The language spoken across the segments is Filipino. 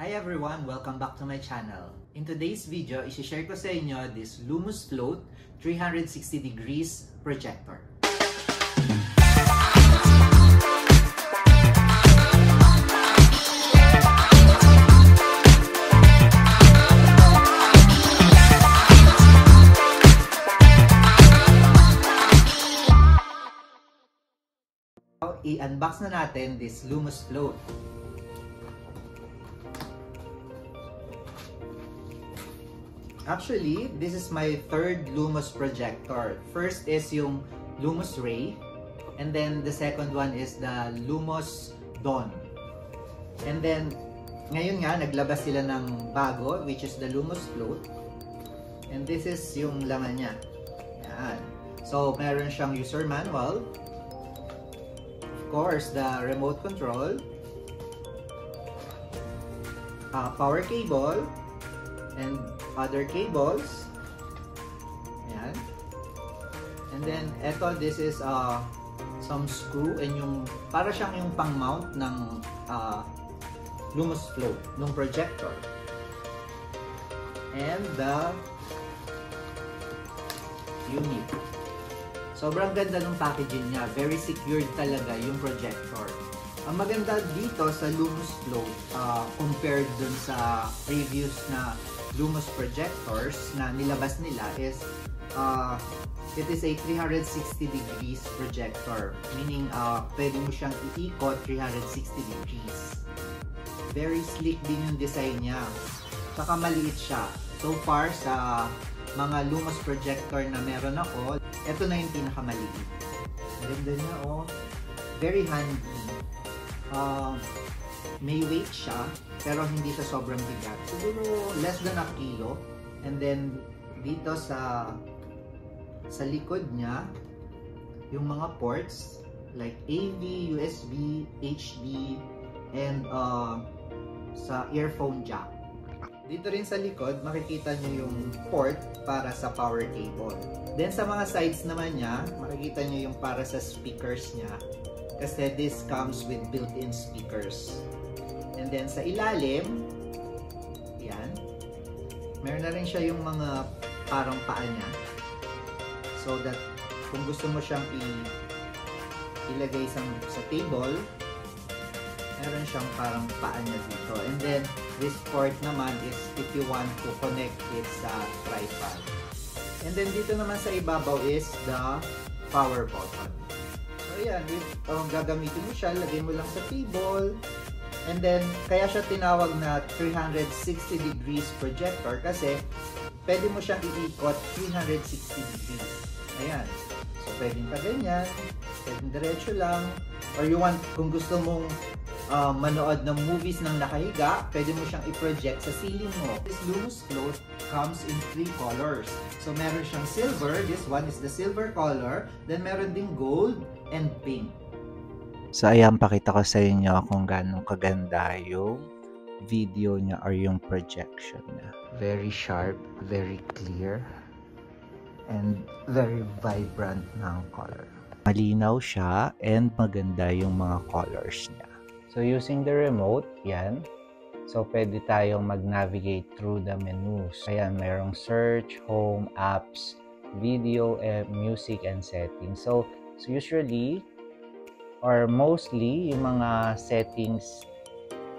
Hi everyone! Welcome back to my channel. In today's video, isi-share ko sa inyo this Lumos Float 360 degrees projector. I-unbox na natin this Lumos Float. Actually, this is my third Lumos projector. First is yung Lumos Ray, and then the second one is the Lumos Dawn. And then, ngayon nga, naglabas sila ng bago, which is the Lumos Float. And this is yung laman niya. Yan. So, meron siyang user manual. Of course, the remote control. Power cable. And other cables. Ayan. And then eto, this is some screw and yung para siyang yung pang-mount ng Lumos Float ng projector. And the unit. Sobrang ganda ng packaging niya. Very secured talaga yung projector. Ang maganda dito sa Lumos Float compared dun sa previous na Lumos projectors na nilabas nila is it is a 360 degrees projector, meaning pwede mo siyang iikot 360 degrees. Very sleek din yung design niya, saka maliit siya. So far sa mga Lumos projector na meron ako, ito na yung pinakamaliit. Ganda niya, oh. Very handy. May weight siya, pero hindi siya sobrang bigat. Siguro less than a kilo. And then dito sa likod niya, yung mga ports like AV, USB, HD, and sa earphone jack. Dito rin sa likod, makikita nyo yung port para sa power cable. Then sa mga sides naman niya, makikita nyo yung para sa speakers niya. Kasi this comes with built-in speakers. And then sa ilalim, yan, meron na rin siya yung mga parang paa niya. So that kung gusto mo siyang ilagay sa table, meron siyang parang paa niya dito. And then this port naman is if you want to connect it sa tripod. And then dito naman sa ibabaw is the power button. So yan, gagamitin mo siya, lagay mo lang sa table. And then, kaya siya tinawag na 360 degrees projector kasi pwede mo siyang iikot 360 degrees. Ayan. So, pwedeng pa ganyan, pwedeng diretso lang. Or you want, kung gusto mong manood ng movies ng nakahiga, pwede mo siyang i-project sa ceiling mo. This Lumos Float comes in 3 colors. So, meron siyang silver. This one is the silver color. Then, meron ding gold and pink. So ayan, pakita ko sa inyo kung gaano kaganda yung video niya or yung projection niya. Very sharp, very clear, and very vibrant ng color. Malinaw siya and maganda yung mga colors niya. So using the remote, yan. So pwede tayong mag-navigate through the menus. Ayan, mayroong search, home, apps, video, music, and settings. So usually, or mostly, yung mga settings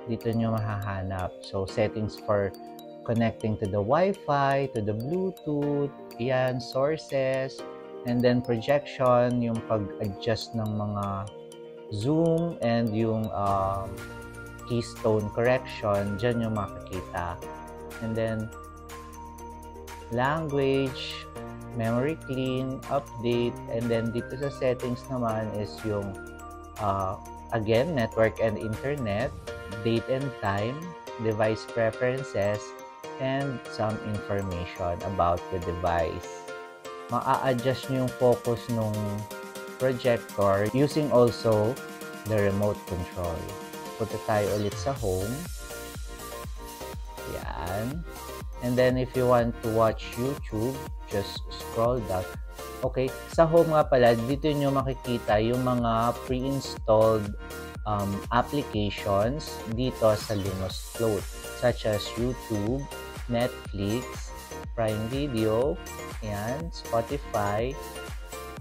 dito nyo mahahanap. So, settings for connecting to the Wi-Fi, to the Bluetooth, yan, sources, and then projection, yung pag-adjust ng mga zoom, and yung keystone correction, dyan yung makikita. And then, language, memory clean, update, and then dito sa settings naman is yung again, network and internet, date and time, device preferences, and some information about the device. Ma-adjust nyo yung focus ng projector using also the remote control. Punta tayo ulit sa home. Yan. And then if you want to watch YouTube, just scroll down. Okay, sa home nga pala, dito nyo makikita yung mga pre-installed applications dito sa Lumos Float. So, such as YouTube, Netflix, Prime Video, yan, Spotify,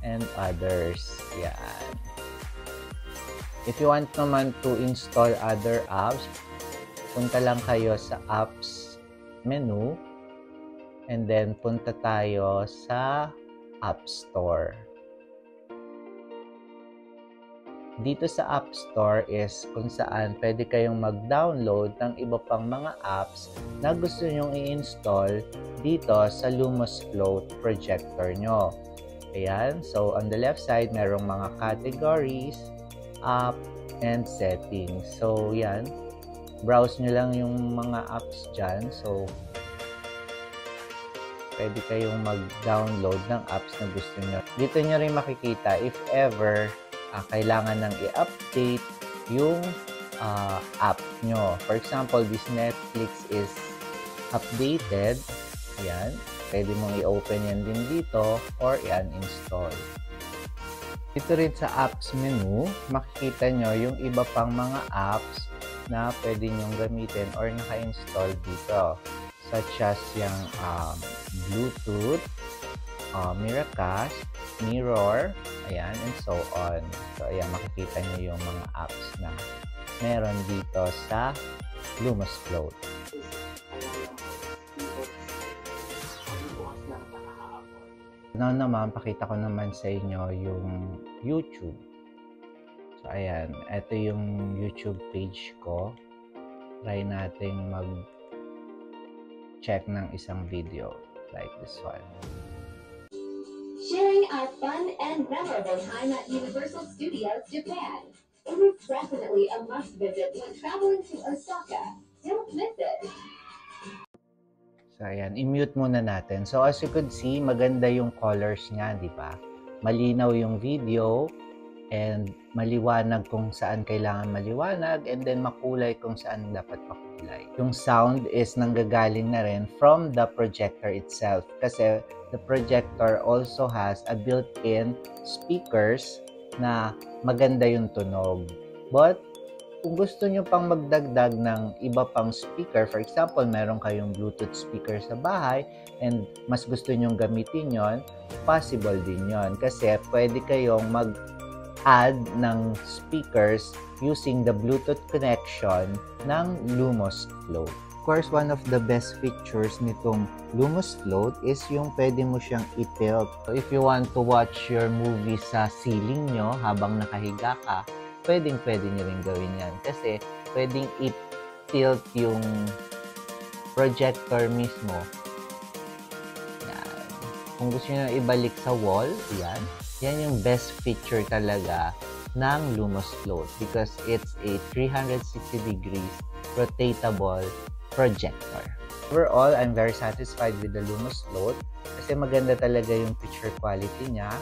and others. Yan. If you want naman to install other apps, punta lang kayo sa apps menu and then punta tayo sa App Store. Dito sa App Store is kung saan pwede kayong mag-download ng iba pang mga apps na gusto nyong i-install dito sa Lumos Float projector nyo. Ayan, so on the left side, merong mga categories, app, and settings. So, yan. Browse nyo lang yung mga apps dyan. So, pwede kayong mag-download ng apps na gusto nyo. Dito nyo rin makikita if ever kailangan nang i-update yung app nyo. For example, this Netflix is updated. Yan. Pwede mong i-open yan din dito or i-uninstall. Dito rin sa apps menu, makikita nyo yung iba pang mga apps na pwede nyong gamitin or naka-install dito. Such as yung Bluetooth, Miracast, Mirror, ayan, and so on. So, ayan, makikita nyo yung mga apps na meron dito sa Lumos Float. Now naman, pakita ko naman sa inyo yung YouTube. So, ayan. Ito yung YouTube page ko. Try natin mag-check ng isang video like this one. Sharing our fun and memorable time at Universal Studios Japan. It is definitely a must-visit when traveling to Osaka. Don't miss it! So, ayan, i-mute muna natin. So, as you could see, maganda yung colors niya, di ba? Malinaw yung video and maliwanag kung saan kailangan maliwanag and then makulay kung saan dapat makulay. Yung sound is nanggagaling na rin from the projector itself kasi the projector also has a built-in speakers na maganda yung tunog. But, kung gusto nyo pang magdagdag ng iba pang speaker, for example, meron kayong Bluetooth speaker sa bahay and mas gusto nyong gamitin yon, possible din yon. Kasi pwede kayong mag-add ng speakers using the Bluetooth connection ng Lumos Float. Of course, one of the best features nitong Lumos Float is yung pwede mo siyang i-tilt. So, if you want to watch your movie sa ceiling nyo habang nakahiga ka, pwede nyo rin gawin yan. Kasi pwedeng i-tilt yung projector mismo. Yan. Kung gusto nyo ibalik sa wall, yan. Yan yung best feature talaga ng Lumos Float because it's a 360 degrees rotatable projector. Overall, I'm very satisfied with the Lumos Float kasi maganda talaga yung picture quality niya.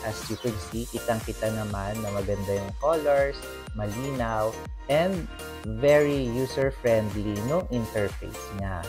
As you can see, kitang-kita naman na maganda yung colors, malinaw, and very user-friendly no interface niya.